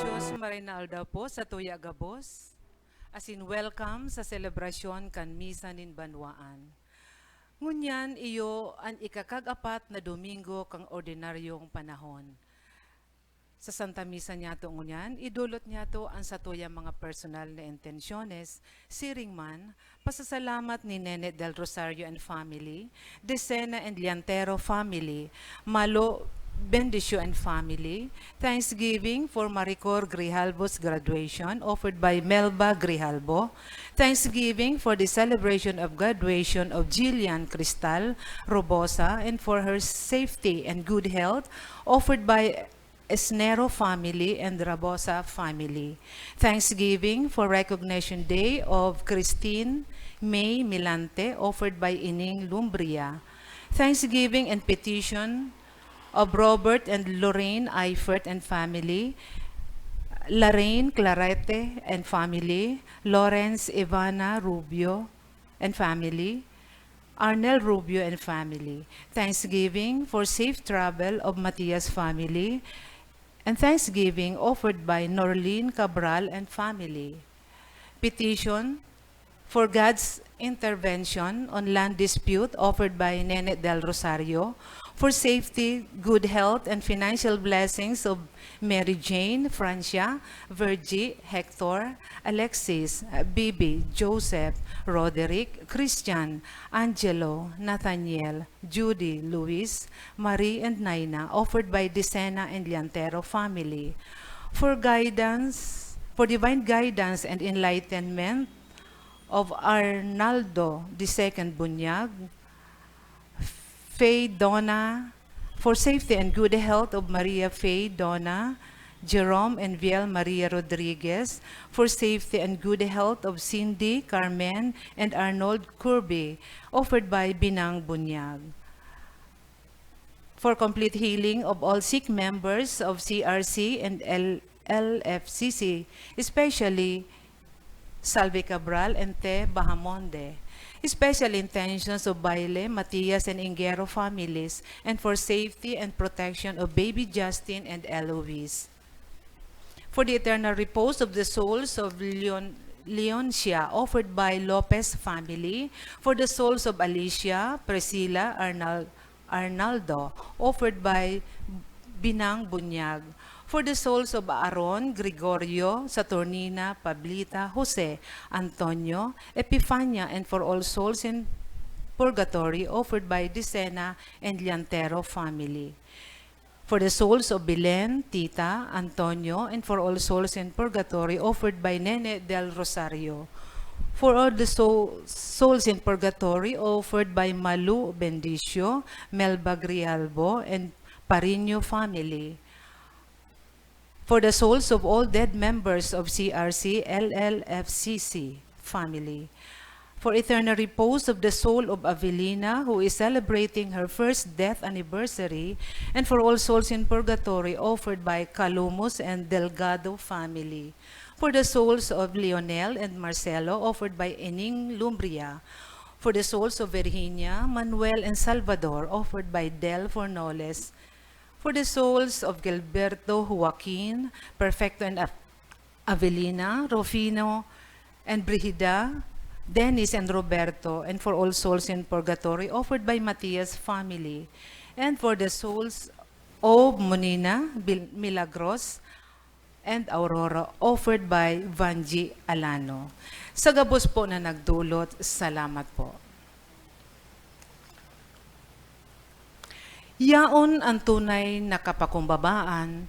Diyos Marinalda po sa Tuya Gabos, as in welcome sa selebrasyon kan Misa nin Banwaan. Ngunyan iyo ang ikakag-apat na Domingo kang ordinaryong panahon. Sa Santa Misa niya to ngunyan, idulot niya to ang sa tuya mga personal na intensyones, siring man, pasasalamat ni Nene del Rosario and family, Decena and Liantero family, Malo Bendicio and family, Thanksgiving for Maricor Grijalbo's graduation offered by Melba Grijalbo, Thanksgiving for the celebration of graduation of Jillian Cristal Robosa and for her safety and good health offered by Esnero family and Rabosa family. Thanksgiving for Recognition Day of Christine May Milante offered by Ining Lumbria. Thanksgiving and petition of Robert and Lorraine Eifert and family, Lorraine Clarete and family, Lawrence Ivana Rubio and family, Arnel Rubio and family. Thanksgiving for safe travel of Matias family, and thanksgiving offered by Norlene Cabral and family. Petition for God's intervention on land dispute offered by Nene del Rosario, for safety, good health, and financial blessings of Mary Jane, Francia, Virgie, Hector, Alexis, Bibi, Joseph, Roderick, Christian, Angelo, Nathaniel, Judy, Luis, Marie, and Naina, offered by Decena and Liantero family. For guidance, for divine guidance and enlightenment of Arnaldo II Bunyag, Faye Donna, for safety and good health of Maria Faye Donna, Jerome and Viel Maria Rodriguez, for safety and good health of Cindy, Carmen, and Arnold Kirby, offered by Binang Bunyag. For complete healing of all sick members of CRC and LFCC, especially Salve Cabral and Te Bahamonde. Special intentions of Baile, Matias, and Ingero families, and for safety and protection of baby Justin and Eloise. For the eternal repose of the souls of Leoncia, offered by Lopez family, for the souls of Alicia, Priscilla, Arnaldo, offered by Binang Bunyag, for the souls of Aaron, Gregorio, Saturnina, Pablita, Jose, Antonio, Epifania, and for all souls in purgatory offered by Decena and Liantero family. For the souls of Belen, Tita, Antonio, and for all souls in purgatory offered by Nene del Rosario. For all the souls in purgatory offered by Malu Bendicio, Melba Grialbo, and Parino family. For the souls of all dead members of CRC, LLFCC family. For eternal repose of the soul of Avelina, who is celebrating her first death anniversary, and for all souls in purgatory offered by Calumus and Delgado family. For the souls of Leonel and Marcelo offered by Ening Lumbria. For the souls of Virginia, Manuel, and Salvador offered by Del Fornoles. For the souls of Gilberto, Joaquin, Perfecto, and Avelina, Rufino, and Brigida, Dennis, and Roberto, and for all souls in purgatory offered by Matias family, and for the souls of Monina, Milagros, and Aurora offered by Vanji Alano. Sa gabos po na nagdulot, salamat po. Yaon ang tunay na kapakumbabaan,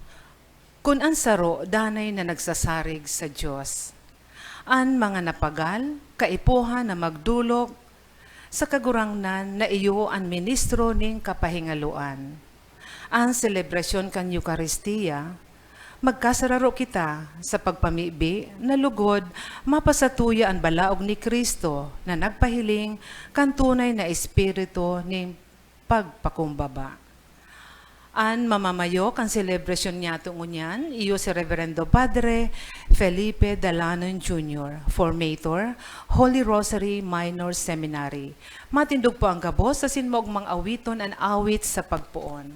kun ang saro danay na nagsasarig sa Diyos. An mga napagal, kaipuhan na magdulok, sa kagurangnan na iyo ang ministro ning kapahingaluan. Ang selebrasyon kan Eucharistia, magkasararo kita sa pagpamibi na lugod mapasatuya ang balaog ni Kristo na nagpahiling kan tunay na espiritu ni pagpakumbaba. An mamamayo kan selebrasyon niya tungunyan, iyo si Reverendo Padre Felipe Dalanon Jr., Formator, Holy Rosary Minor Seminary. Matindog po ang gabos sa sinmog mang awiton an awit sa pagpuon.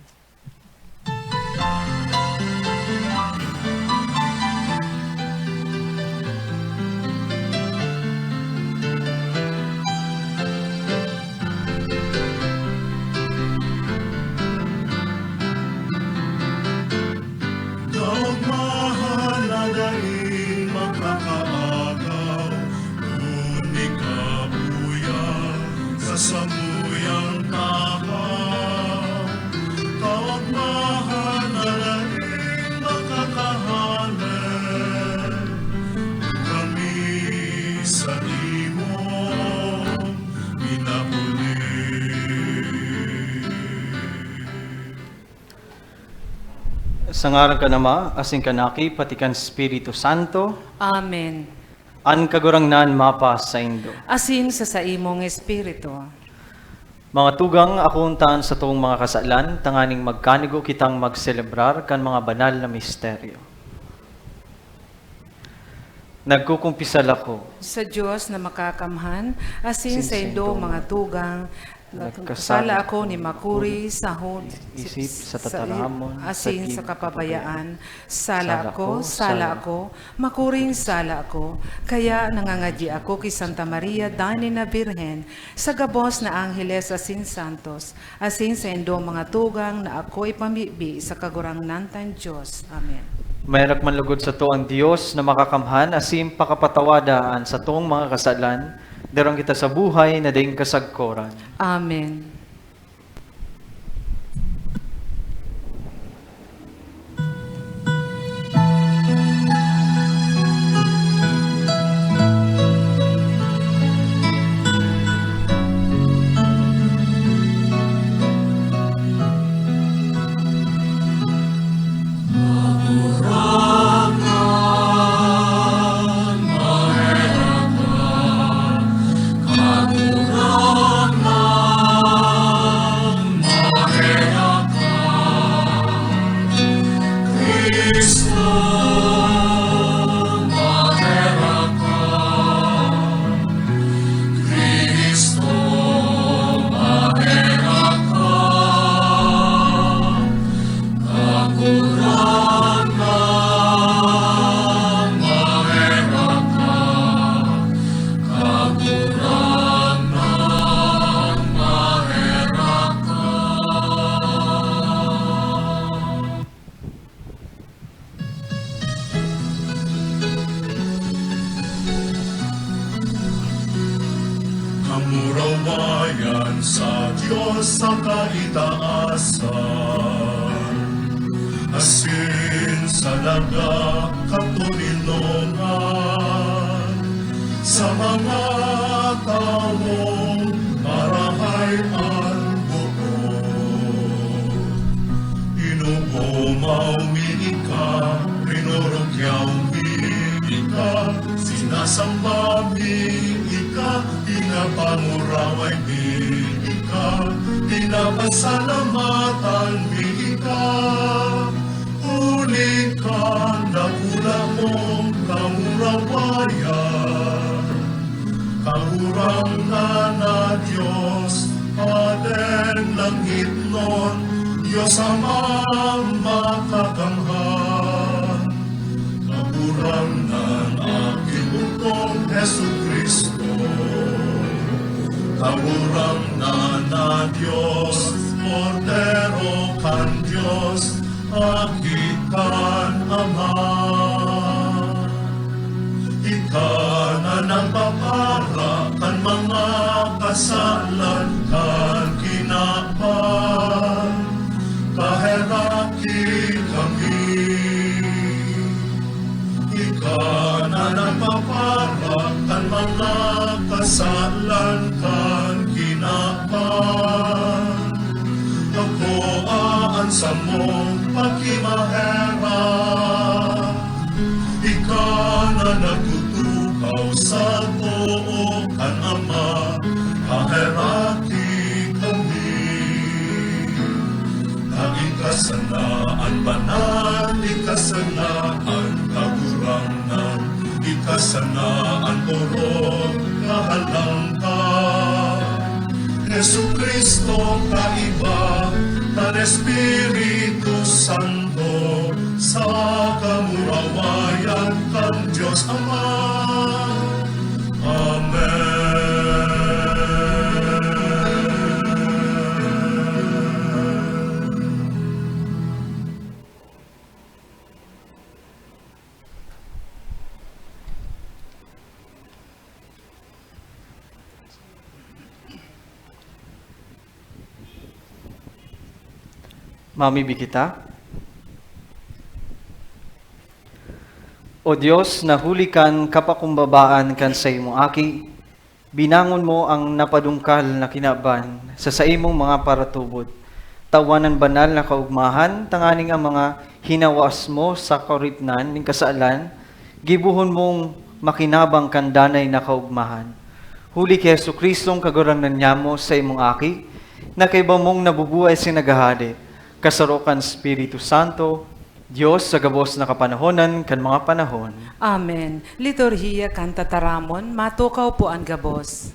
Sa ngaran ka nama, asing kanaki, pati kan Espiritu Santo, Amen. an kagurangnan mapa sa Indo. Asin sa imong espiritu. Mga tugang akuntan sa tuong mga kasalan, tanganing magkanigo kitang magselebrar kan mga banal na misteryo. Nagkukumpisal ako, Sa Diyos na makakamhan, asin Asin sa sa indo indo, mga tugang, nagkasala sala ako ni Makuri sa isip sa tataramon, asin sa kapabayaan, sala ako, sala makuring sala ako, kaya nangangadyi ako kay Santa Maria, Dani na Birhen, sa gabos na Angeles asin Santos, asin sa indo mga tugang na ako ipamibi sa kagurangnan tan Diyos. Amen. mayrak manlugod sa to ang Diyos na makakamhan, asim pakapatawadaan sa tuong mga kasalan, darang kita sa buhay na ding kasagkoran. Amen. Kamurawayan sa Diyos sa kaitaasan, asin sa laga katulinongan, sa mga taong marahay ang buod. Inuumaw miika, rinurugyaw miika, sinasamba miika, pinapanguraway miika, pinapasalamatan miika. Huli ka na ula mong kamurawayan, kahurang na Diyos, Aden langit nun, Diyos amang makakamhan. Kahurang na aking butong Jesu Kristo, kahurang na Diyos, Cordero kan Diyos, akit kan Ama. Ika na nagpapara kan mga kasalan kan kinapan, kaheraki kami. Ika na nagpapara kan mga kasalan kan kinapan, ako aansa mo pagkimahera. Ika na nagtutukaw sa too kan Ama, kaheraki kami. Naging kasanaan banal, ikasanaan kagurangan, ikasanaan orong kahalangkan. Jesu Kristo kaiba, kan Espiritu Santo, sa kamurawayan kan Diyos Ama. Mamibi kita. O Diyos, nahulikan kapakumbabaan kan sa imong aki, binangon mo ang napadungkal na kinaban sa imong mga paratubod. Tawanan banal na kaugmahan, tanganing ang mga hinawas mo sa koripnan ning kasaalan, gibuhon mong makinabang kandanay na kaugmahan. Huli kay Hesu Kristong kaguranan nyamo sa imong aki, na kay mong nabubuhay sinagahadi, kasarukan Espiritu Santo, Diyos sa gabos na kapanahonan kan mga panahon. Amen. Liturhiya kanta taramon, matukaw po ang gabos.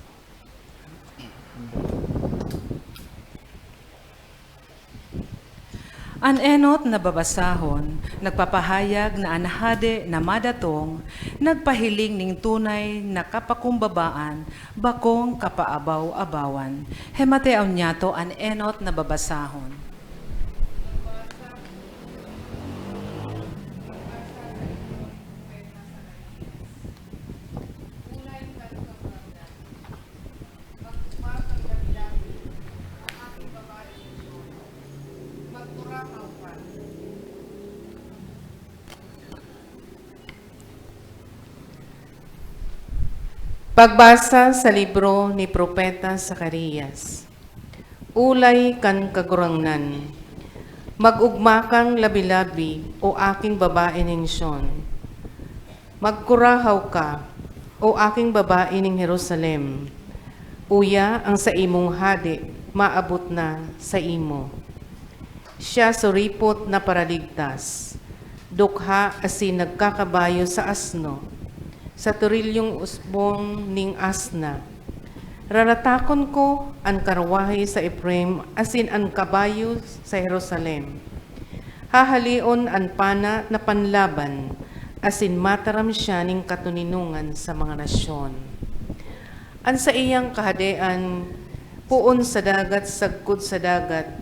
An enot na babasahon, nagpapahayag na anhade na madatong, nagpahiling ning tunay na kapakumbabaan, bakong kapaabaw-abawan. Hemateaw niyato an enot na babasahon. Pagbasa sa libro ni Propeta Zacarias. Ulay kan kagurangnan, mag-ugmakang labi-labi o aking babae ning Sion. Magkurahaw ka o aking babae ning Jerusalem. Uya ang sa imong hadi, maabot na sa imo. Siya suripot na paraligtas, dukha asin nagkakabayo sa asno, sa turilyong usbong ning asna. Raratakon ko ang karwahe sa Ephraim, asin ang kabayo sa Jerusalem. Hahalion ang pana na panlaban, asin mataram siya ning katuninungan sa mga nasyon. Ang sa iyang kahadean, puon sa dagat, sagkod sa dagat,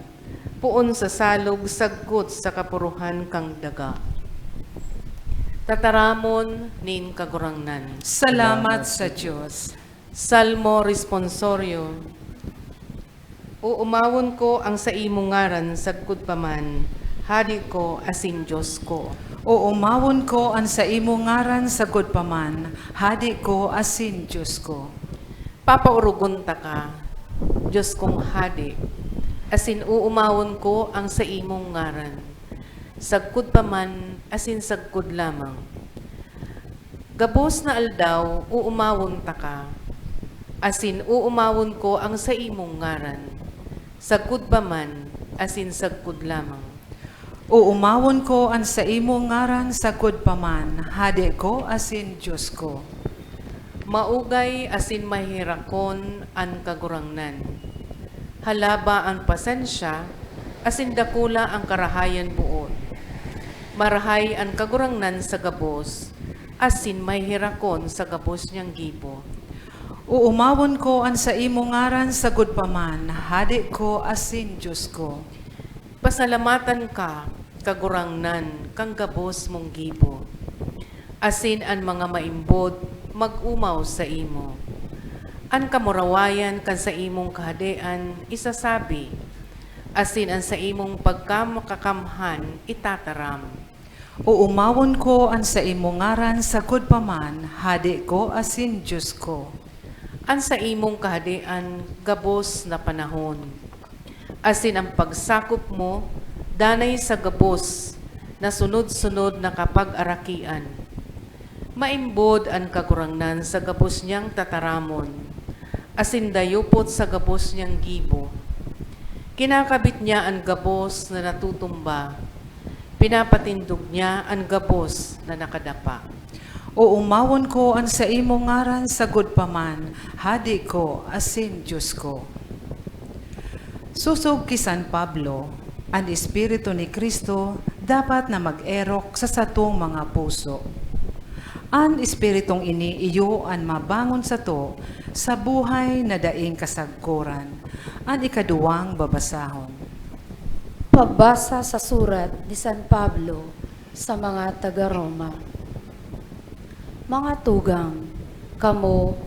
puon sa salog, sagkod sa kapuruhan kang daga. Tataramon nin kagurangnan. Salamat sa Diyos. Salmo responsorio. Uumawon ko ang sa imong ngaran sagkod paman, hadi ko asin Diyos ko. O umawon ko an sa imo ngaran sa paman, hadi ko asin Diyos ko. Papaurugon ta ka, Diyos kong hadi, asin uumawon ko ang sa imong ngaran. Sagkod paman, asin sagkod lamang. Gabos na aldaw, uumawon ta ka, asin uumawon ko ang sa imong ngaran. Sagkod paman, asin sagkod lamang. O umawon ko an sa imo ngaran sa paman, hadi ko asin Diyos ko. Maugay asin mahirakon an kagurangnan. Halaba ang pasensya, asin dakula ang karahayan buot. Marahay ang kagurangnan sa gabos, asin mahirakon sa gabos niyang gibo. O umawon ko an sa imo ngaran sa paman, hadi ko asin Diyos ko. Pasalamatan ka, kagurangnan, kang gabos mong gibo. Asin ang mga maimbod, mag-umaw sa imo. Ang kamurawayan kan sa imong kahadean, isasabi, asin ang sa imong pagkamakakamhan, itataram. O umawon ko an sa imo ngaran sa paman, hadi ko asin Diyos ko. Ang sa imong kahadean, gabos na panahon. Asin ang pagsakop mo, danay sa gabos, na sunod-sunod na kapag-arakian. Maimbod ang kagurangnan sa gabos niyang tataramon, asin dayupot sa gabos niyang gibo. Kinakabit niya ang gabos na natutumba, pinapatindog niya ang gabos na nakadapa. O umawon ko an sa imo ngaran sa paman, hadi ko asin Diyos ko. Susog ki San Pablo, ang Espiritu ni Kristo dapat na mag-erok sa satong mga puso. An Espiritong ini iyo an mabangon sa to sa buhay na daing kasagkuran. An ikaduwang babasahon. Pagbasa sa surat ni San Pablo sa mga taga-Roma. Mga tugang, kamo,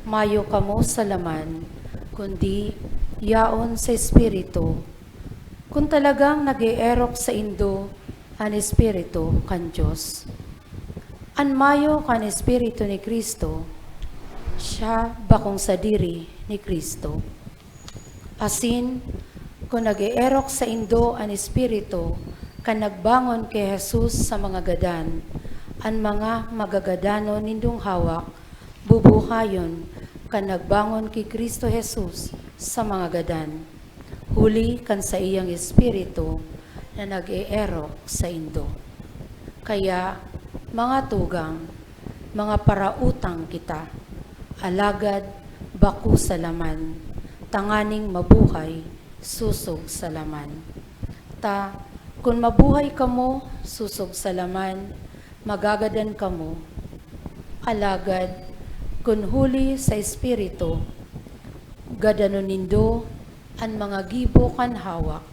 mayo kamo sa laman, kundi yaon sa Espiritu. Kung talagang nag-ierok sa indo ang Espiritu kan Diyos. An mayo kan Espiritu ni Kristo, siya bakong sa diri ni Kristo. Asin, kung nag-ierok sa indo ang Espiritu, kanagbangon kay Jesus sa mga gadan, an mga magagadano nindong hawak, bubuhayon, kanagbangon kay Kristo Jesus sa mga gadan, huli kan sa iyang espiritu na nag-eerok sa indo. Kaya, mga tugang, mga parautang kita, alagad, baku sa laman, tanganing mabuhay, susog sa laman. Ta, kung mabuhay kamo, susog sa laman, magagadan kamo. Alagad, kung huli sa espiritu, gadano nindo, ang mga gibo kan hawak,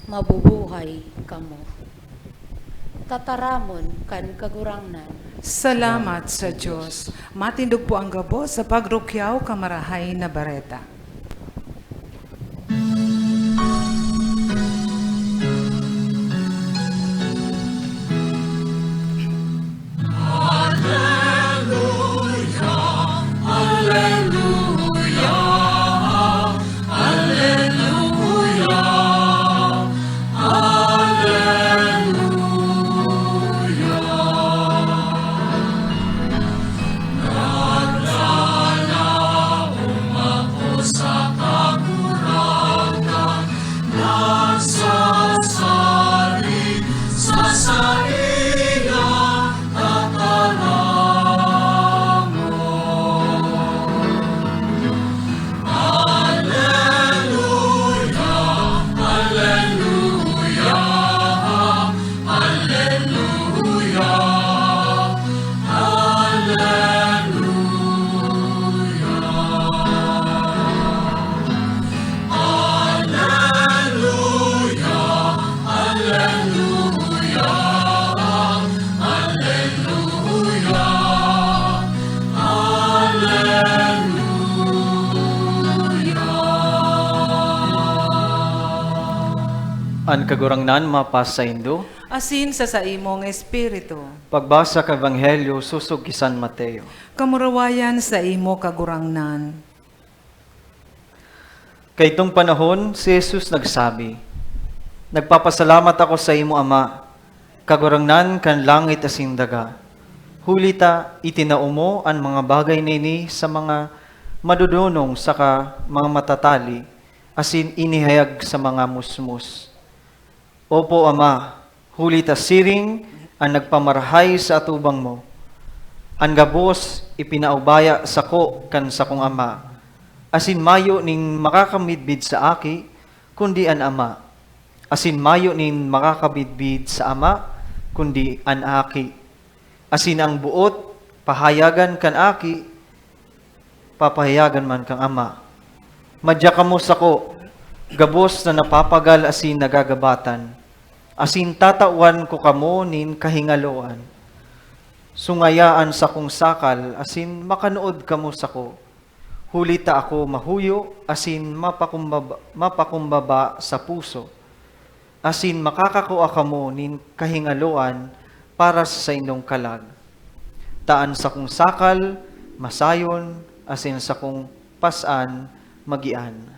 mabubuhay kamo. Tataramon kan kagurangnan, Salamat sa Diyos. Matindog po ang gabos sa pagrukyaw kamarahay na bareta. An kagurangnan mapas sa Indo, Asin sa imong espiritu. pagbasa ka Ebanghelyo susog ki San Mateo. Kamurawayan sa imo kagurangnan. Kay itong panahon, si Jesus nagsabi, Nagpapasalamat ako sa imo Ama, kagurangnan kan langit asin daga. Hulita itinaumo ang mga bagay nini sa mga madudunong saka mga matatali, asin inihayag sa mga musmus. Opo Ama, hulita siring ang nagpamarahay sa atubang mo. Ang gabos ipinaubaya sa ko kan sa kong Ama. Asin mayo ning makakamidbid sa aki, kundi an Ama. Asin mayo ning makakabidbid sa Ama, kundi an aki. Asin ang buot, pahayagan kan aki, papahayagan man kang Ama. Madya kamo sa ko, gabos na napapagal asin nagagabatan. Asin tatawan ko kamo nin kahingaloan. Sungayaan sa kong sakal, asin makanood kamo sa ko. Hulita ako mahuyo, asin mapakumbaba sa puso. Asin makakakuha kamo nin kahingaloan para sa inyong kalag. Taan sa kong sakal, masayon, asin sa kong pasan, magian.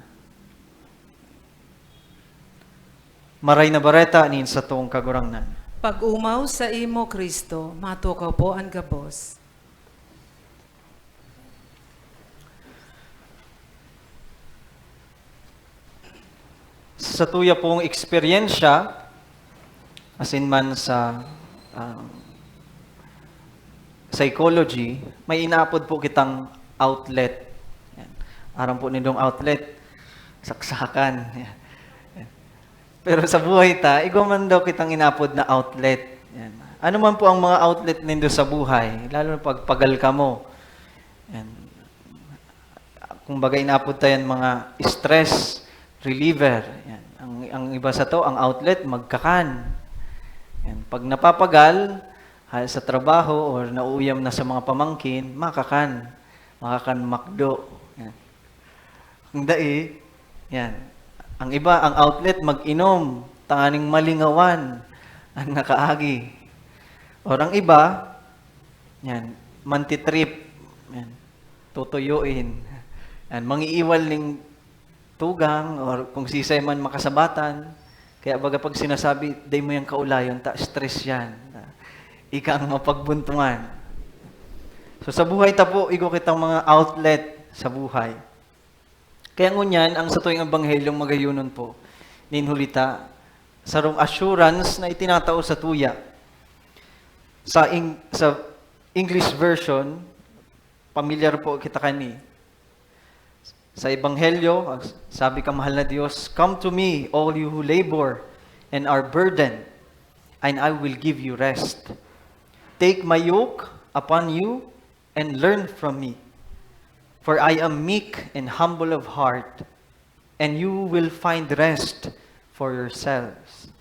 Maray na bareta nin sa tuong kagurangnan. Pag-umaw sa imo Kristo, matukaw po ang gabos. Sa tuya pong eksperyensya, asin man sa psychology, may inaapod po kitang outlet. Yan. Aram po nindong outlet, saksakan. Yan. Pero sa buhay ta, man daw kitang inapod na outlet. Yan. Ano man po ang mga outlet nindo sa buhay, lalo na pagpagal ka mo. Yan. Kung bagay inapod tayo mga stress reliever. Yan. Ang iba sa to, ang outlet, magkakan. Yan. Pag napapagal, sa trabaho or nauuyam na sa mga pamangkin, makakan. Makakan makdo. Yan. Ang dai, yan. Ang iba, ang outlet, mag-inom, tanganing malingawan, ang nakaagi. Or ang iba, yan, mantitrip, yan, tutuyuin, yan, mangiiwal ng tugang, or kung sisay man makasabatan, Kaya baga pag sinasabi, day mo yung kaulayon, stress yan. Ika ang mapagbuntungan. So sa buhay ta po, igo kitang mga outlet sa buhay. Kaya ngunyan, ang sa tuwing ebanghelyong magayunon po, ninhulita, sarong assurance na itinatao sa tuya. Sa English version, pamilyar po kita kani. Sa Ebanghelyo, sabi ka mahal na Diyos, "Come to me, all you who labor and are burdened, and I will give you rest. Take my yoke upon you and learn from me. For I am meek and humble of heart, and you will find rest for yourselves.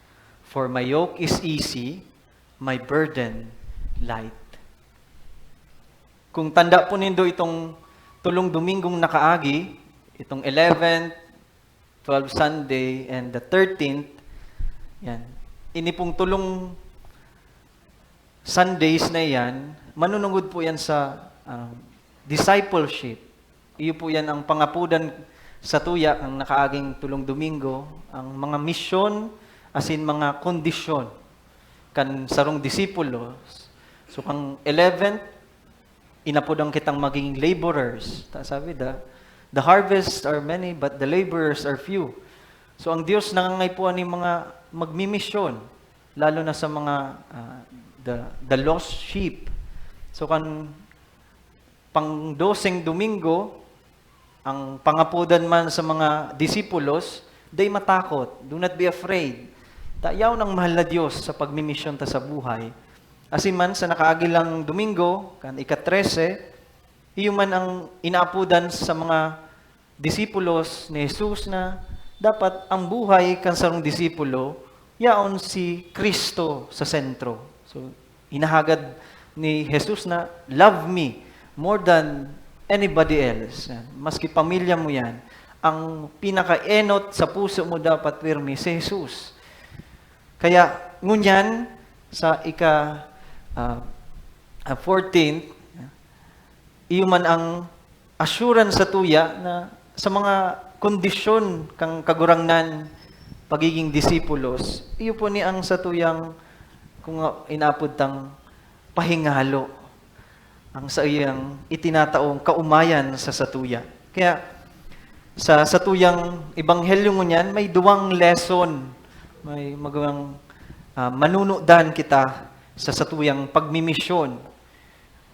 For my yoke is easy, my burden light." Kung tanda po nindo itong tulong Domingong nakaagi, itong 11th, 12 Sunday, and the 13th, yan. Ini pong tulong Sundays na yan, manunungod po yan sa discipleship. Iyo po yan ang pangapudan sa tuya, ang nakaaging tulong Domingo, ang mga misyon, as in mga kondisyon, kan sarong disipulos. So kang 11th, inapodang kitang maging laborers. Sabi the harvests are many, but the laborers are few. So ang Diyos nangangaypuan ni mga magmimisyon, lalo na sa mga the lost sheep. So kan pang 12 Domingo, ang pangapudan man sa mga disipulos, day matakot. Do not be afraid. Tayaw ng mahal na Diyos sa pagmimisyon ta sa buhay. Asin man sa nakaagilang Domingo, kan ika-13, iyo man ang inaapudan sa mga disipulos ni Jesus na dapat ang buhay kan sarong disipulo, yaon si Kristo sa sentro. So, inahagad ni Jesus na, "Love me more than anybody else." Maski pamilya mo yan, ang pinaka-enot sa puso mo dapat pirmi si Jesus. Kaya, ngunyan, sa ika-14th, iyo man ang assurance sa tuya na sa mga kondisyon kang kagurangnan pagiging disipulos, iyo po ni ang sa tuyang kung inapod tang pahingalo ang sa iyang itinataong kaumayan sa satuya. Kaya sa satuyang ebanghelyo ngunyan may duwang lesson, may magawang manunudan kita sa satuyang pagmimisyon,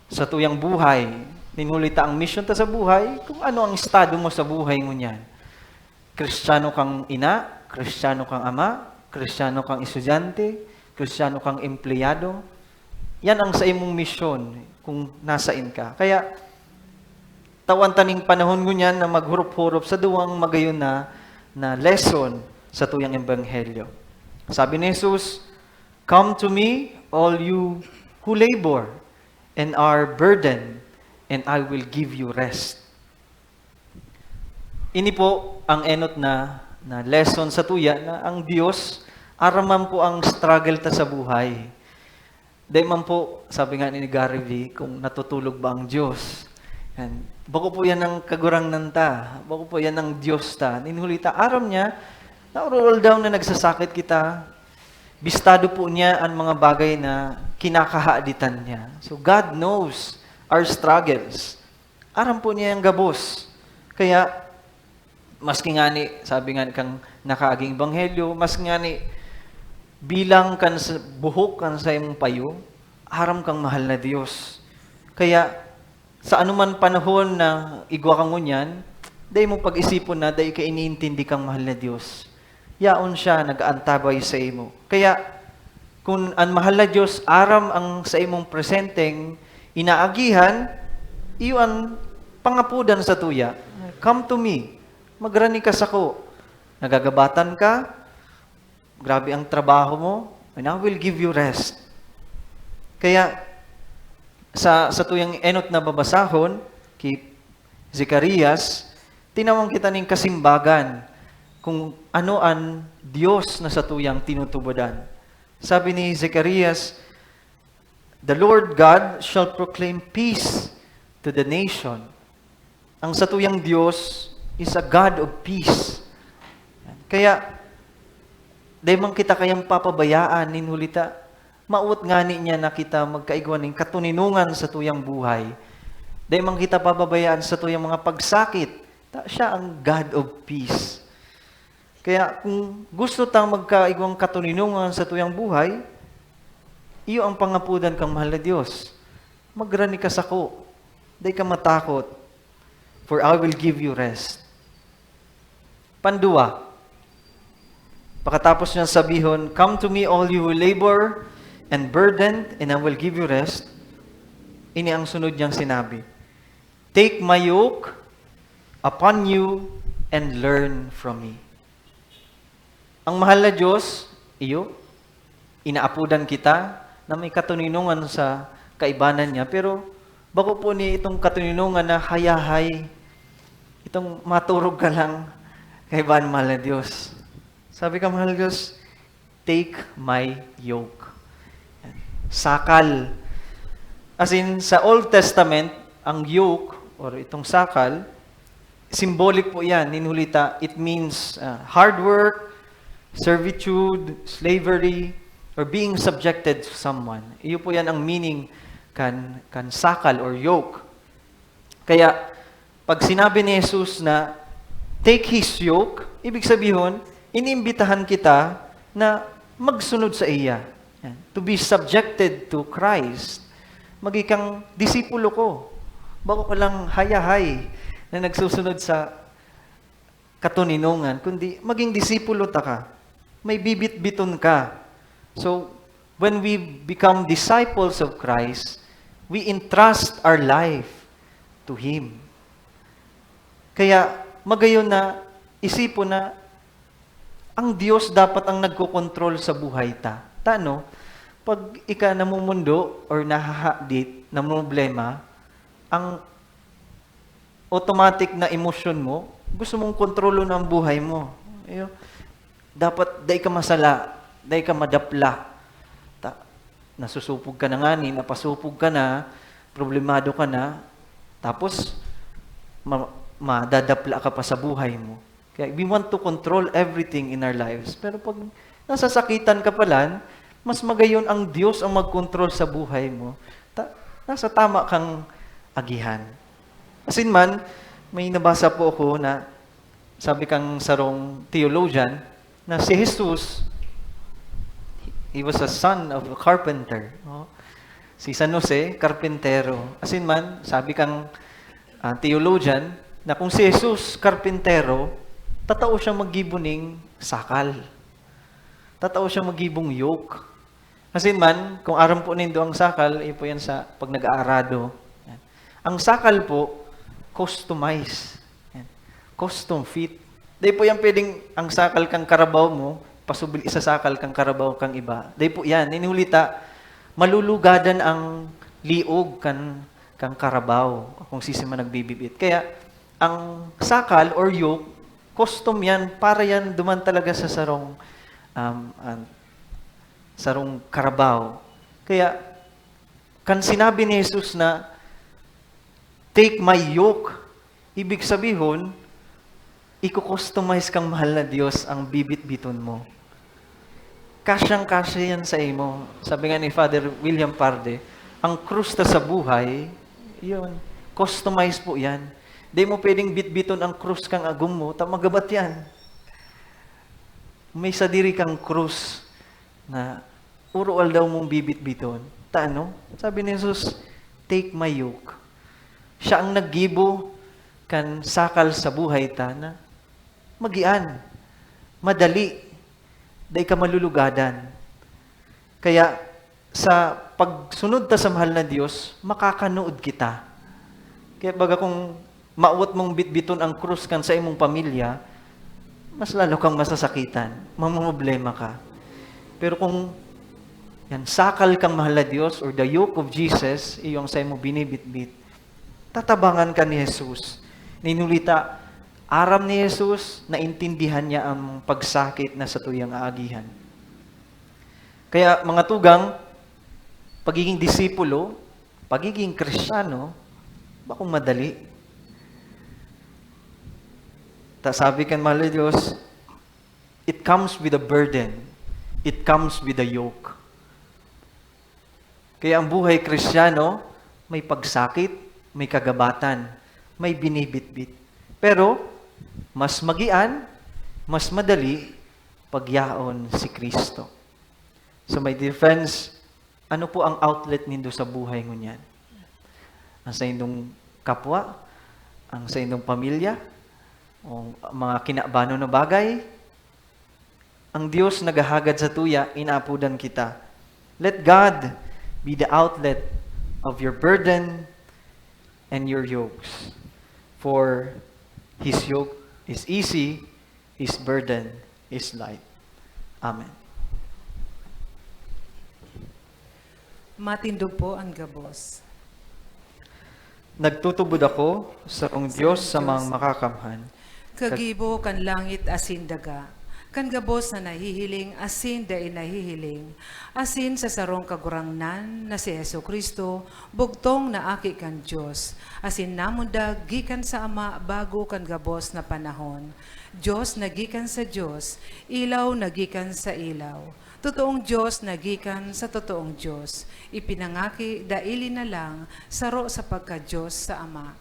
sa tuyang buhay. Ninulita ang mission ta sa buhay, kung ano ang estado mo sa buhay ngunyan. Kristiyano kang ina, Kristiyano kang ama, Kristiyano kang estudyante, Kristiyano kang empleyado. Yan ang sa imong mission kung nasain ka. Kaya, tawan taning panahon ngunyan na maghurup-hurup sa duwang magayon na lesson sa tuyang ebanghelyo. Sabi ni Jesus, "Come to me, all you who labor and are burdened, and I will give you rest." Ini po ang enot na lesson sa tuya na ang Diyos, araman po ang struggle ta sa buhay. Dahil man po, sabi nga ni Gary V, kung natutulog ba ang Diyos. Yan. Bako po yan ang kagurangnan ta. Bako po yan ang Diyos ta. Ninhulita, aram niya, na-roll down na nagsasakit kita. Bistado po niya ang mga bagay na kinakahaditan niya. So God knows our struggles. Aram po niya ang gabos. Kaya, maski nga ni, sabi nga kang nakaaging ebanghelyo, maski nga ni, bilang kan sa buhok kan sa imong payo, aram kang mahal na Diyos. Kaya, sa anuman panahon na igwa kang ngunyan, dahi mo pag-isipon na, dahi ka iniintindi kang mahal na Diyos. Yaon siya, nag-aantabay sa imo. Kaya, kung ang mahal na Diyos, aram ang sa imong presenteng, inaagihan, iyo ang pangapudan sa tuya. Come to me. Magrani ka sako. Nagagabatan ka. Grabe ang trabaho mo. And I will give you rest. Kaya, sa tuyang enot na babasahon, kay Zacarias, tinawang kita ning kasimbagan kung ano ang Diyos na sa tuyang tinutubodan. Sabi ni Zacarias, "The Lord God shall proclaim peace to the nation." Ang satuyang Diyos is a God of peace. Kaya, Dahil man kita kayang papabayaan, ninhulita, mauot nga niya na kita magkaigwan ng katuninungan sa tuyang buhay. Dahil man kita papabayaan sa tuyang mga pagsakit, siya ang God of peace. Kaya kung gusto tang magkaigwang katuninungan sa tuyang buhay, iyo ang pangapudan kang mahal na Diyos. Magrani ka sako, dahil ka matakot, for I will give you rest. Pandua, pagkatapos niya sabihon, come to me all you who labor and burdened, and I will give you rest. Ini ang sunod niyang sinabi, take my yoke upon you and learn from me. Ang mahal na Diyos, iyo, inaapudan kita na may katuninungan sa kaibanan niya, pero bako po ni itong katuninungan na hayahay, itong maturog ka lang, kaibahan mahal na Diyos. Sabi ka, mahal na Diyos, take my yoke. Sakal. As in, sa Old Testament, ang yoke, or itong sakal, symbolic po yan, ninulita. It means hard work, servitude, slavery, or being subjected to someone. Iyo po yan ang meaning kan sakal or yoke. Kaya, pag sinabi ni Jesus na take His yoke, ibig sabihin, iniimbitahan kita na magsunod sa iya. Yan. To be subjected to Christ. Magikang disipulo ko. Bako ka lang hayahay na nagsusunod sa katuninungan, kundi maging disipulo ta ka. May bibit-biton ka. So, when we become disciples of Christ, we entrust our life to Him. Kaya, magayon na, isipon na, ang Diyos dapat ang nagkokontrol sa buhay ta. Tano, pag ika namumundo or nahahadit na problema, ang automatic na emosyon mo, gusto mong kontrolo ng buhay mo. Ayo, dapat day ka masala, day ka madapla. Nasusupog ka na nga ni, napasupog ka na, problemado ka na, tapos madadapla ka pa sa buhay mo. Kaya we want to control everything in our lives. Pero pag nasasakitan ka pala, mas magayon ang Diyos ang mag-control sa buhay mo. Nasa tama kang agihan. As in man, may nabasa po ako na sabi kang sarong theologian na si Jesus, he was a son of a carpenter. No? Si San Jose, karpentero. As in man, sabi kang theologian na kung si Jesus, karpentero, tatao siyang magibuning sakal. Tatao siyang magibong yoke. Kasi man, kung aram po nindo ang sakal, ipo yan sa pag nag-aarado. Yan. Ang sakal po, customize. Yan. Custom fit. Di po yan pwedeng ang sakal kang karabaw mo, pasubil isa sakal kang karabaw kang iba. Di po yan, ninihulita, malulugadan ang liog kang karabaw, kung sisi man nagbibibit. Kaya, ang sakal or yoke, custom yan, para yan duman talaga sa sarong karabaw. Kaya, kan sinabi ni Jesus na, take my yoke, ibig sabihin, i-customize kang mahal na Diyos ang bibit-biton mo. Kasyang-kasya yan sa imo. Sabi nga ni Father William Parde, ang krus ta sa buhay, yun, customize po yan. Di mo pwedeng bitbiton ang krus kang agum mo, magabat yan. May sadiri kang krus na urual daw mong bibit-biton. Taano? Sabi ni Jesus, take my yoke. Siya ang naggibo kan sakal sa buhay ta na magian, madali, day ka malulugadan. Kaya sa pagsunod ta sa mahal na Diyos, makakanood kita. Kaya baga kung mauot mong bitbiton ang krus kan sa imong pamilya, mas lalo kang masasakitan, mamumblema ka. Pero kung yan, sakal kang mahal na Diyos or the yoke of Jesus, iyong sa imo binibitbit, tatabangan ka ni Jesus. Ninulita, aram ni Jesus, naintindihan niya ang pagsakit na sa tuyang aagihan. Kaya mga tugang, pagiging disipulo, pagiging Kristiyano, bakong madali? Sabi kan mahal na Diyos, it comes with a burden. it comes with a yoke. Kaya ang buhay Kristiyano, may pagsakit, may kagabatan, may binibitbit. Pero, mas magian, mas madali, pagyaon si Kristo. So my dear friends, ano po ang outlet nindo sa buhay ngunyan? Ang sa inyong kapwa, ang sa inyong pamilya, o mga kinabano na bagay, ang Diyos nagahagad sa tuya, inaapudan kita. Let God be the outlet of your burden and your yokes. For His yoke is easy, His burden is light. Amen. Matindog po ang gabos. Nagtutubod ako sa kong Diyos sa mga makakamhan. Kagibo kan langit asin daga, kan gabos na nahihiling asin dai nahihiling, asin sa sarong kagurangnan na si Heso Kristo, bugtong na aki kan Diyos, asin namundag gikan sa Ama bago kan gabos na panahon. Diyos nagikan sa Diyos, ilaw nagikan sa ilaw. Totoong Diyos nagikan sa totoong Diyos, ipinangaki daili na lang saro sa pagka-Diyos sa Ama.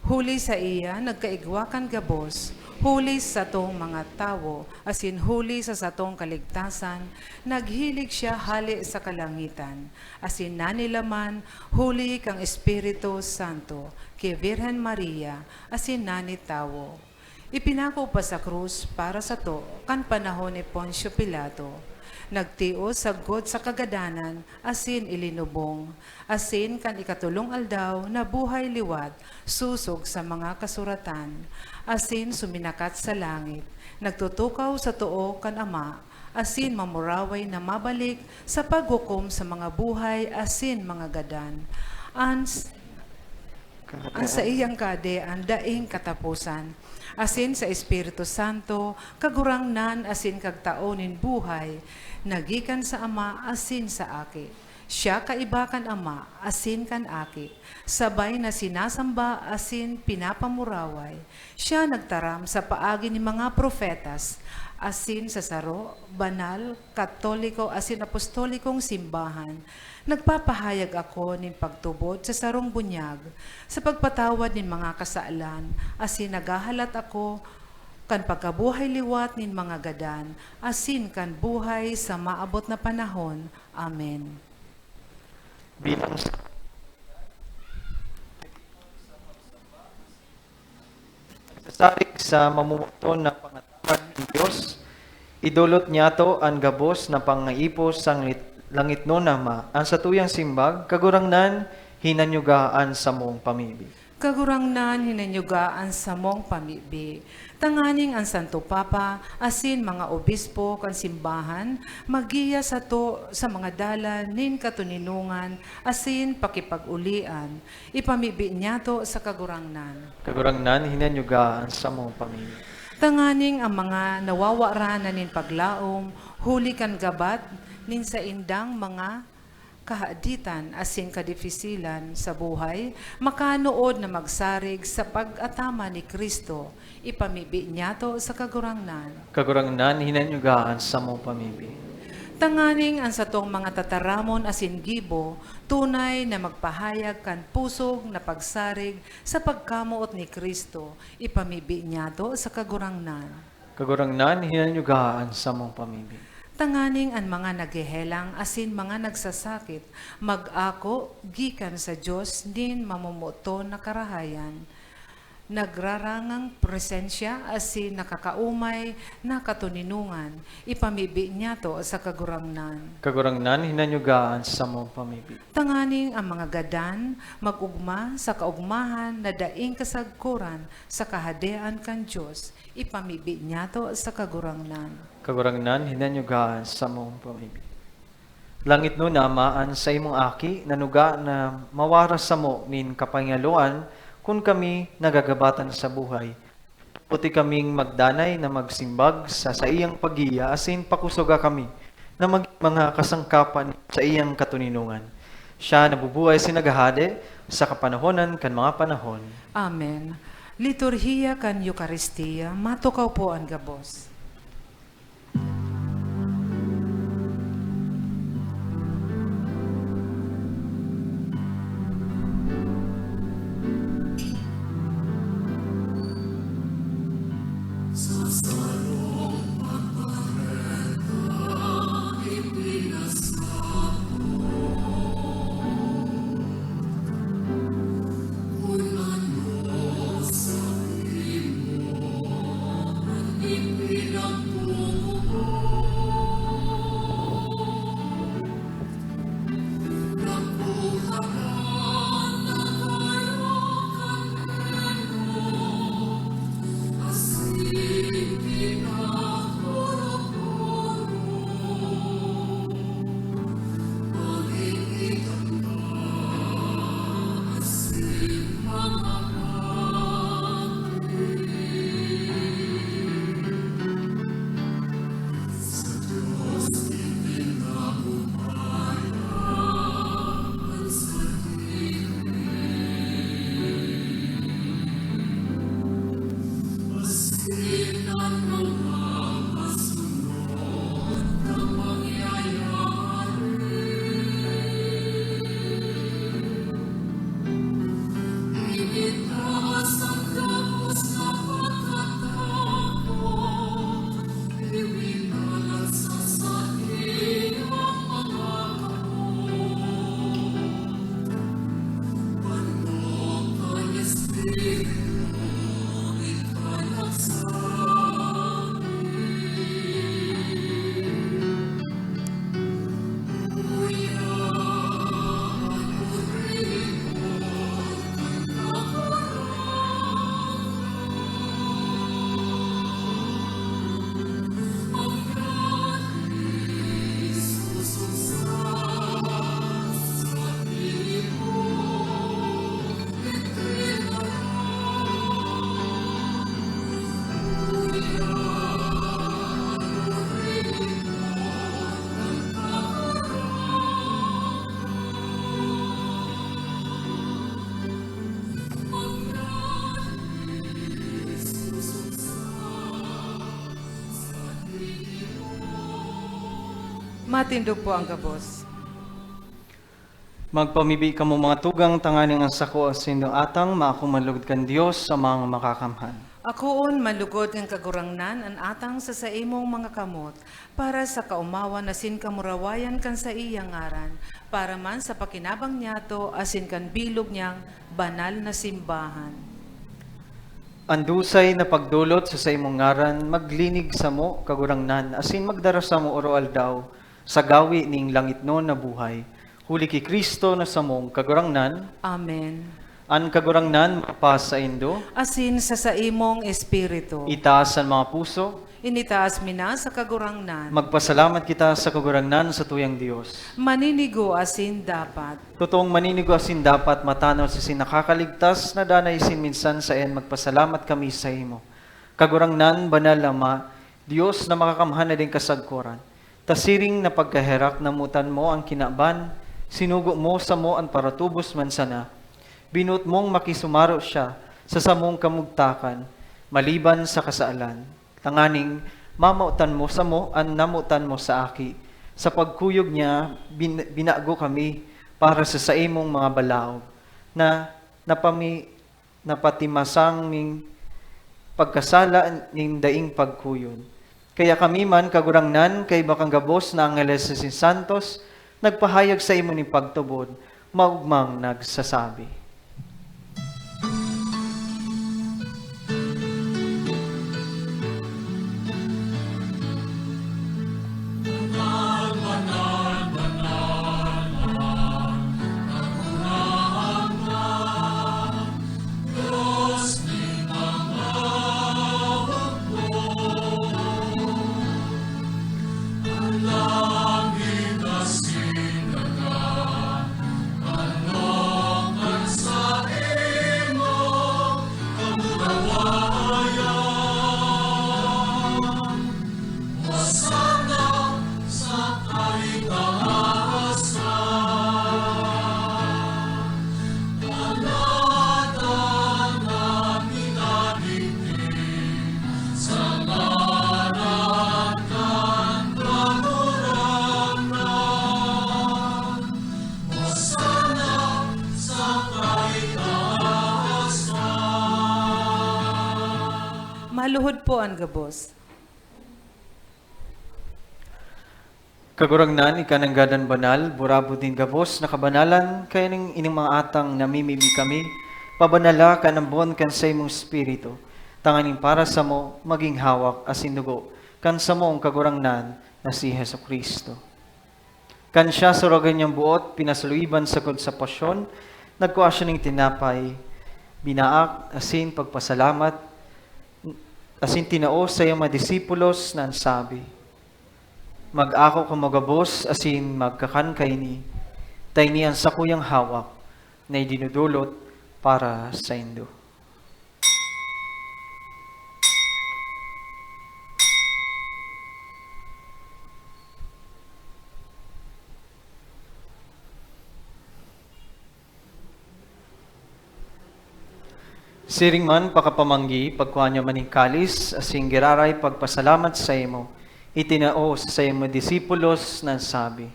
Huli sa iya, nagkaigwakan gabos, huli sa tong mga tao, asin huli sa satong kaligtasan, naghilig siya hali sa kalangitan, asin nanilaman, huli kang Espiritu Santo, kay Virhen Maria, asin nani tawo. Ipinako pa sa krus para sa to, kan panahon ni Poncio Pilato. Nagtios sa god sa kagadanan, asin ilinubong, asin kan ikatulong aldaw na buhay liwat, susog sa mga kasuratan, asin suminakat sa langit, nagtutukaw sa tuo kan Ama, asin mamuraway na mabalik sa paghukom sa mga buhay, asin mga gadan. Ang sa iyang kade ang daing katapusan, asin sa Espiritu Santo, kagurangnan asin kagtaonin buhay, nagikan sa Ama asin sa aki. Siya kaibakan Ama asin kan aki, sabay na sinasamba asin pinapamuraway. Siya nagtaram sa paagi ni mga profetas, asin sa saro, banal, katoliko asin apostolikong simbahan. Nagpapahayag ako nin pagtubod sa sarong bunyag, sa pagpatawad nin mga kasaalan, asin nagahalat ako kan pagkabuhay liwat nin mga gadan, asin kan buhay sa maabot na panahon. Amen. Bilang sasarik sa mamumuton na pangatawad ng Diyos, idulot niya to ang gabos na pangaipos sang langit no nama, ang satuyang simbag, kagurangnan, hinanyugaan sa mong pamilya. Kagurangnan hinanyugaan sa mong pamibi. Tanganing ang Santo Papa, asin mga obispo kan simbahan, magiya sa to sa mga dalan nin katuninungan, asin pakipag-ulian. Ipamibi niya to sa kagurangnan. Kagurangnan, hinanyugaan sa mong pamilya. Tanganing ang mga nawawara na nin paglaom, huli kan gabat, nin sa indang mga kahaditan asin kadifisilan sa buhay, makanood na magsarig sa pag-atama ni Kristo, ipamibi niya to sa kagurangnan. Kagurangnan, hinanyugaan sa mong pamilya. Tanganing ang satong mga tataramon asin gibo, tunay na magpahayag kan pusog na pagsarig sa pagkamuot ni Kristo, ipamibi niya to sa kagurangnan. Kagurangnan, hinanyugaan sa mong pamilya. Tanganing ang mga naghehelang asin mga nagsasakit, mag-ako gikan sa Diyos din mamumuto na karahayan. Nagrarangang presensya asin nakakaumay na katuninungan, ipamibi niya to sa kagurangnan. Kagurangnan, hinanyugaan sa mong pamilya. Tanganing ang mga gadan, mag-ugma sa kaugmahan na daing kasagkuran sa kahadean kan Diyos, ipamibi niya to sa kagurangnan. Kagurangnan, hinanyugaan sa mong pamilya. Langit no namaan sa imong aki, nanuga na mawaras sa mo nin kapangaluan, kung kami nagagabatan sa buhay. Puti kaming magdanay na magsimbag sa iyang pagiya, asin pakusuga kami na mga kasangkapan sa iyang katuninungan. Siya nabubuhay sinagahade sa kapanahonan kan mga panahon. Amen. Liturhiya kan Eucharistia, matukaw po ang gabos. Matindog po ang gabos. Magpamibi ka mo mga tugang tanganing ang sako as indo atang maakumalugod kan Dios sa mga makakamhan. Akoon malugod ng kagurangnan ang atang sa imong mga kamot, para sa kaumawa na sin kamurawayan kan sa iyang ngaran, para man sa pakinabang niyato asin kan bilog niyang banal na simbahan. Andusay na pagdulot sa imong ngaran, maglinig sa mo kagurangnan, asin magdara sa mo oro aldaw, sa gawi ning langit no na buhay. Huli ki Kristo na sa mong kagurangnan, Amen. an kagurangnan mapas sa indo, Asin sa imong espiritu. itaas ang mga puso, Initaas mina sa kagurangnan. magpasalamat kita sa kagurangnan sa tuyang Dios. Maninigo asin dapat. Totoong maninigo asin dapat matanaw sa sinakakaligtas na danay sin minsan sa en magpasalamat kami sa imo. Kagurangnan banal Ama, Dios na makakamhan na din kasagkuran. Tasiring na pagkaherak namutan mo ang kinaban, sinugo mo sa mo ang paratubos man sana. Binut mong makisumaro siya sa samong kamugtakan, maliban sa kasaalan. Tanganing mamautan mo sa mo ang namutan mo sa aki. Sa pagkuyog niya, binago kami para sa imong mga balaog na napatimasang ning pagkasala ning daing pagkuyon. Kaya kami man kagurangnan kay bakang gabos na Angeles sa Santos, nagpahayag sa imo ni pagtubod, maugmang nagsasabi. Maluhod po ang gabos. Kagurangnan, ikananggadan banal, burabo din gabos, nakabanalan, kaya ning ining mga atang namimili kami, pabanala ka ng buwan kan sa imong spirito, tanganing para sa mo, maging hawak as inugo, kan sa mo ang kagurangnan na si Heso Kristo. Kan siya suragan niyang buot, pinasuluiban sa konsapasyon, nagkuha siya ng tinapay, binaak, asin pagpasalamat, asin tinao sa iyong mga disipulos na sabi, mag-ako kumagabos asin magkakan kay ni, tay niyan sa kuyang hawak na idinudulot para sa indo. Siring man pakapamanggi, pagkuha niya maning kalis, asing giraray pagpasalamat sa imo, itinao sa imo disipulos na sabi,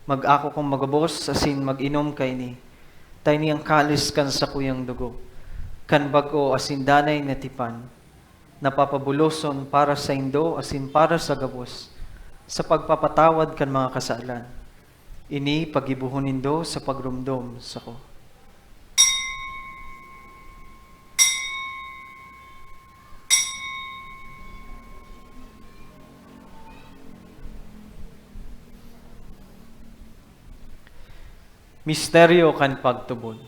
mag-ako kong magabos, asin mag-inom kay ni, tay niyang kalis kan sa kuyang dugo, kan bago asin danay na tipan, napapabuloson para sa indo, asin para sa gabos, sa pagpapatawad kan mga kasalan, ini pagibuhon nindo sa pagrumdom sa ko. Misteryo kan pagtubod.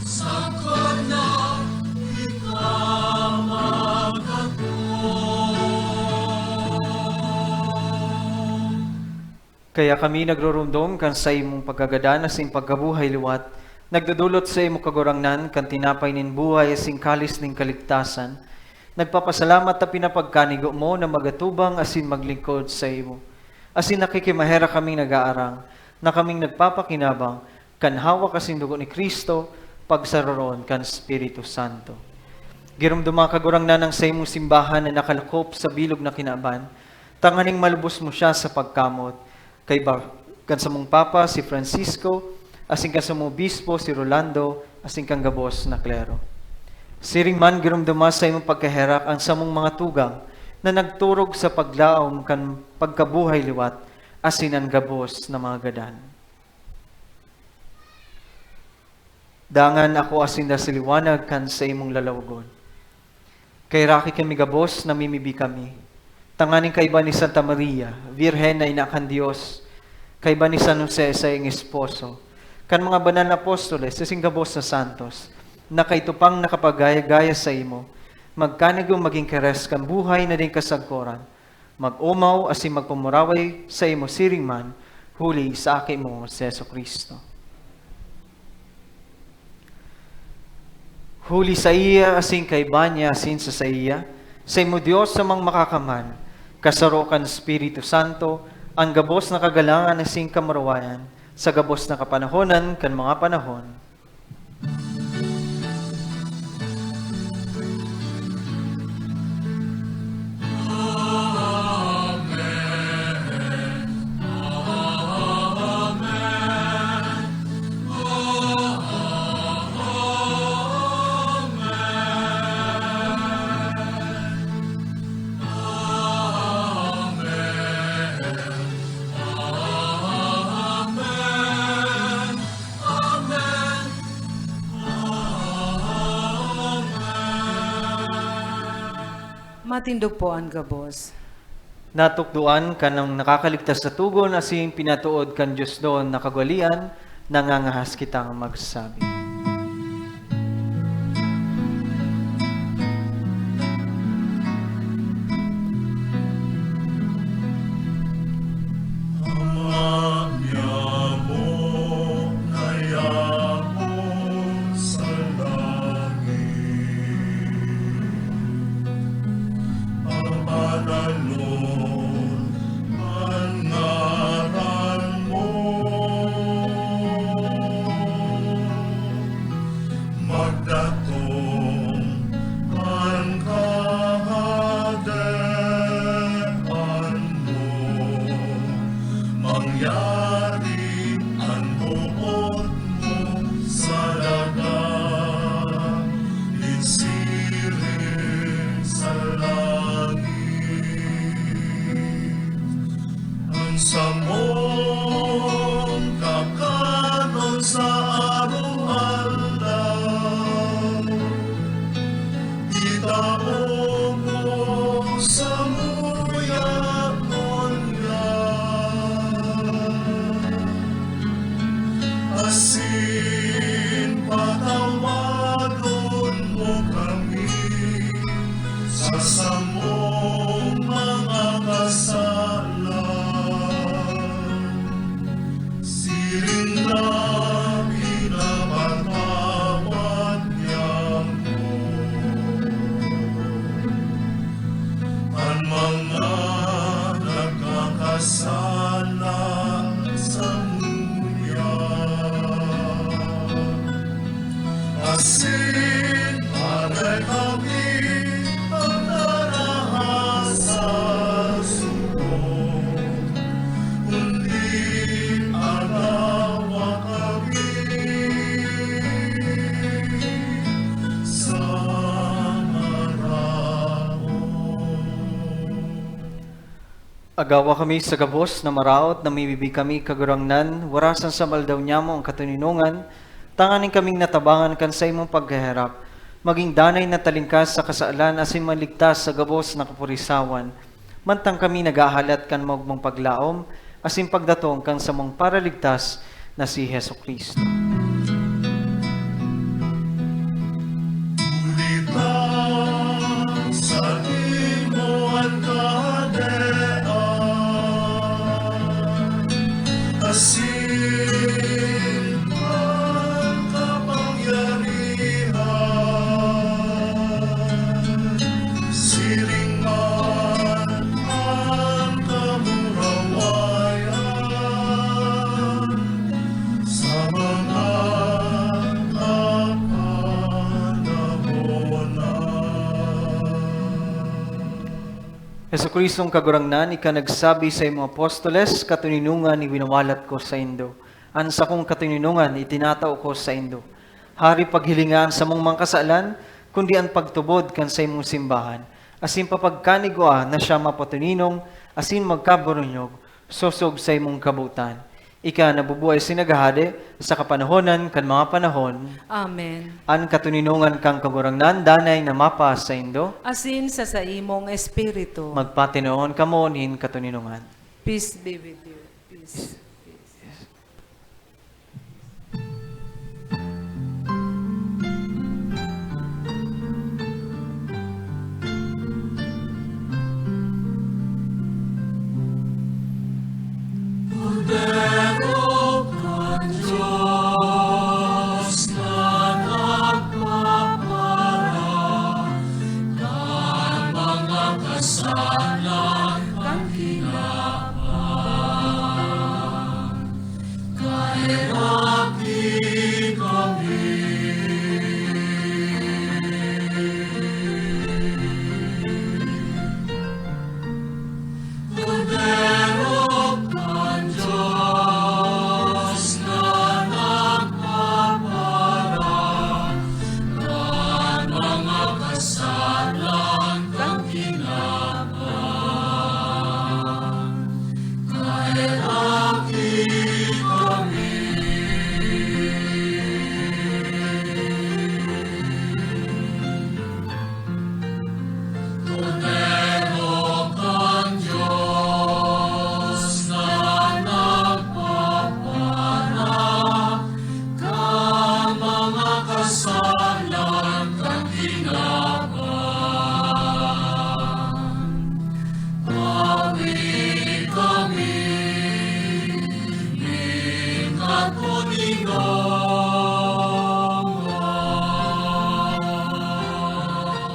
Sa Kaya kami nagrurumdom kan sa imong pagkagadan asing pagkabuhay liwat, nagdudulot sa imong kagurangnan kan tinapay nin buhay asing kalis ning kaligtasan. Nagpapasalamat ta pinapagkanigo mo na magatubang asin maglingkod sa imo. Asin nakikimahera kaming nag-aarang, na kaming nagpapakinabang, kan hawak kasing dugo ni Kristo, pagsaroon kan Espiritu Santo. Girumduma kagurangnan ng sa imong simbahan na nakalakop sa bilog na kinaban, tanganing malubos mo siya sa pagkamot, kay kan sa mong Papa si Francisco, asing kan sa mong Bispo si Rolando, asing kang gabos na klero. Siring man girumduma sa imong pagkaherak ang samong mga tugang na nagturog sa paglaom kan pagkabuhay liwat asin ang gabos na mga gadan. Dangan ako asin da siliwanag kan sa imong lalawgon. Kay raki kami gabos na mimibi kami. Tanganing kaiba ni Santa Maria, Virhen na inakan Diyos, kaiba ni San Jose sa iyong esposo, kan mga banal na apostoles, sa singgabos na santos, na kaitupang nakapagaya-gaya sa imo, magkanigo maging keres kan buhay na din kasagkoran, mag-umaw asin magpumuraway sa imo siring man, huli sa aki mo, si Yesu Kristo. Huli sa iya asin kay banya asin sa iya, sa imo Diyos sa mang makakaman, kasarokan Espiritu Santo, ang gabos na kagalangan asin kamarawayan, sa gabos na kapanahonan kan mga panahon. Matindog po ang gabos. Natukduan kanang nakakaligtas sa tugon asin pinatuod kan Diyos doon nakagwalian, nangangahas kitang magsabi. Agawa kami sa gabos na maraot na mibibi kami kagurangnan, warasan sa maldaw niya mo ang katuninungan, tanganin kaming natabangan kan sa imong pagkaharap, maging danay na talingkas sa kasaalan asin maligtas sa gabos na kapurisawan, mantang kami nagahalat kan magmong paglaom, asin pagdatong kan sa mong paraligtas na si Heso Kristo. Heso Kristong kagurangnan, ika nagsabi sa imong apostoles, katuninungan ni winawalat ko sa indo. Ansa kong katuninungan, itinatao ko sa indo. Hari paghilingan sa mong mangkasalan, kundi ang pagtubod kan sa imong simbahan. Asin papagkanigwa na siya mapatuninong, asin magkaburunyog, sosog sa imong kabutan. Ika nabubuhay sinagahade sa kapanahonan kan mga panahon. Amen. An katuninungan kang kagurangnan, danay na mapa sa indo. Asin sa imong espiritu. Magpatinoon kamo nin katuninungan. Peace be with you. Peace.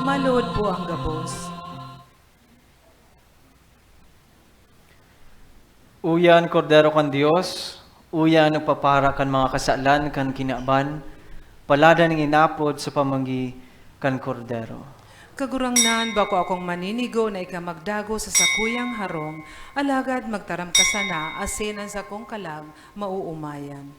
Maluod po ang gabos. Uyan, Kordero kan Dios, uyan nagpapara kan mga kasalan kan kinaban, palada ng inapod sa pamanggi kan Kordero. Kagurangnan, bako akong maninigo na ikamagdago sa sakuyang harong, alagad magtaram ka sana, asin ang sakong kalag, mauumayan.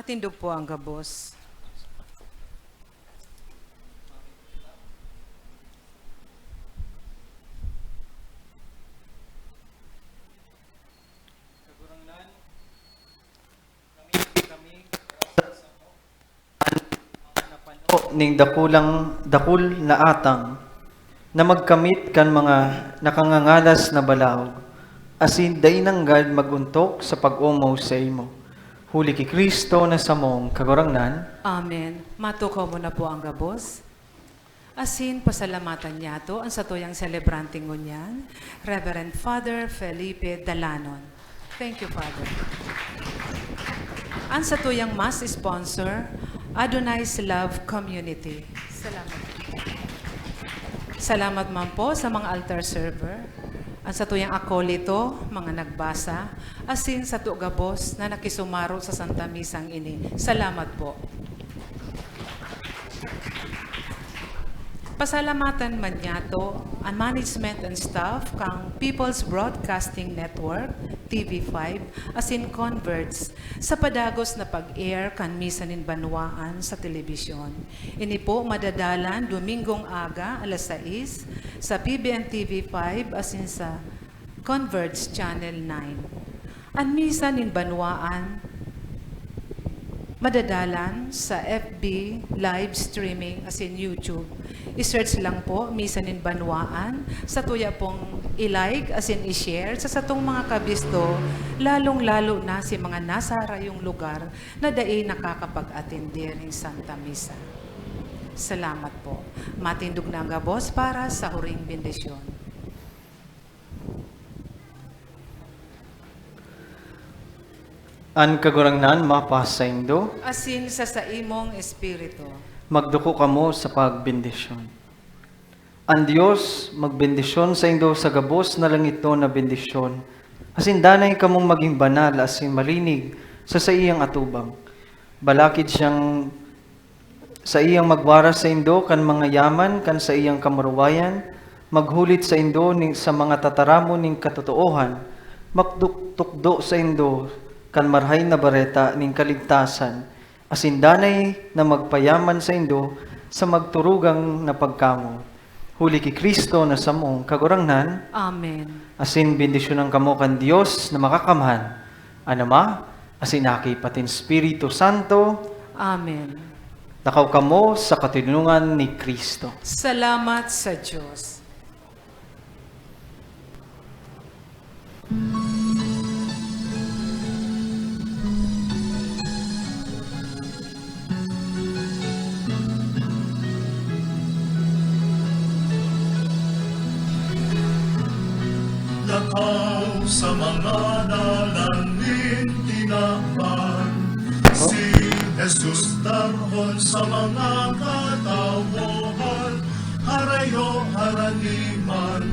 Matindog po ang gabos. Ning dakul na atang na magkamit kan mga nakangangalas na balaog asin day nanggad maguntok sa pag-umaw sa imo. Huli ki Kristo na samong kagurangnan. Amen. Matukaw mo na po ang gabos. Asin, pasalamatan niya to ang satuyang celebranting ngunyan, Reverend Father Felipe Dalanon. Thank you, Father. Ang satuyang mass sponsor, Adonai's Love Community. Salamat. Salamat man po sa mga altar server, ang satuyang akolito, mga nagbasa, asin sa gabos na nakisumaro sa Santa Misang ini. Salamat po. Pasalamatan man niya to ang management and staff kang People's Broadcasting Network, TV5, asin Converts, sa padagos na pag-air kan Misanin Banwaan sa telebisyon. Ini po madadalan Domingong aga, alas 6, sa PBN TV5, asin sa Converts Channel 9. Ang Misanin Banwaan, madadalan sa FB live streaming as in YouTube. I-search lang po, Misanin Banwaan, sa tuya pong i-like as in i-share sa satong mga kabisto, lalong-lalo na si mga nasa rayong lugar na dai nakakapag-atindi ng Santa Misa. Salamat po. Matindog na ang gabos para sa huring bendisyon. An kagurangnan mapasaindo, Asin sa imong espiritu. magduko kamo sa pagbendisyon. Ang Diyos magbendisyon sa indo sa gabos na langit na bendisyon. Asin danay kamong maging banal asin malinig sa iyang atubang. Balakid siyang sa iyang magwara sa indo kan mga yaman kan sa iyang kamurawayan, maghulit sa indo sa mga tataramo ning katotoohan, magtukdo sa indo kan marhay na bareta ning kaligtasan, asin danay na magpayaman sa indo sa magturugang na pagkamo. Huli ki Kristo na samong kagurangnan, Amen. asin bendisyon ng kamo kan Dios na makakamhan, Ama, asin aki patin Espiritu Santo, Amen. nakaw kamo sa katinungan ni Kristo. Salamat sa Diyos. Nakaw sa mga nalanin tinakpan, si Jesus darhon sa mga katawohan, harayo haraniman,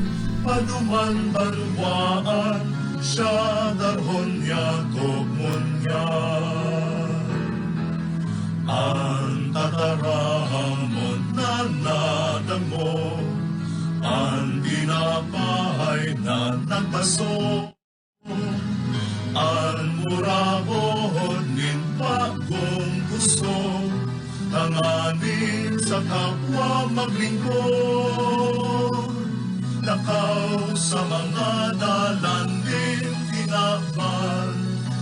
paduman banwaan, siya darhon yakog munyan. Ang tatarahamon na nadamo, ang dinapahay na nagbaso, ang murabohon nin bagong gusto, tanganin sa kapwa maglingkod. Nakaw sa mga dalan din tinakpan,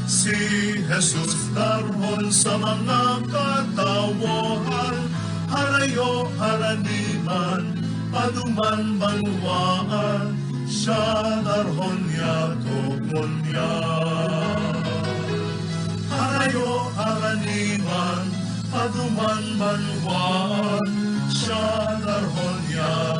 si Jesus darhon sa mga katawohan, harayo haraniman, paduman banwaan, siya darhon yakog munyan. Harayo haraniman, paduman banwaan, siya darhon yakog